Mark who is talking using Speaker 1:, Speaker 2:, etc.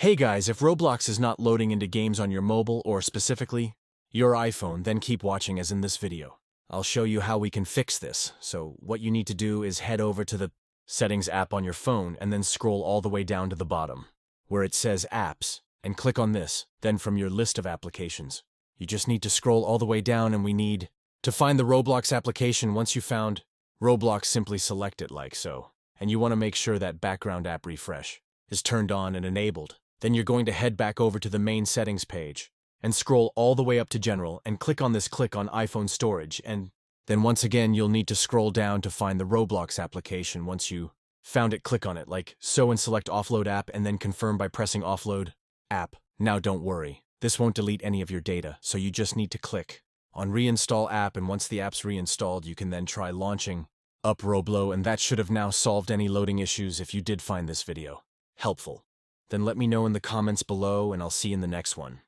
Speaker 1: Hey guys, if Roblox is not loading into games on your mobile or specifically your iPhone, then keep watching as in this video. I'll show you how we can fix this. So what you need to do is head over to the Settings app on your phone and then scroll all the way down to the bottom where it says Apps and click on this. Then from your list of applications, you just need to scroll all the way down and we need to find the Roblox application. Once you found Roblox, simply select it like so. And you want to make sure that background app refresh is turned on and enabled. Then you're going to head back over to the main settings page and scroll all the way up to General and click on iPhone storage, and then once again you'll need to scroll down to find the Roblox application. Once you found it, click on it like so and select Offload App and then confirm by pressing Offload App. Now don't worry, this won't delete any of your data, so you just need to click on Reinstall App, and once the app's reinstalled you can then try launching up Roblo, and that should have now solved any loading issues. If you did find this video helpful, then let me know in the comments below and I'll see you in the next one.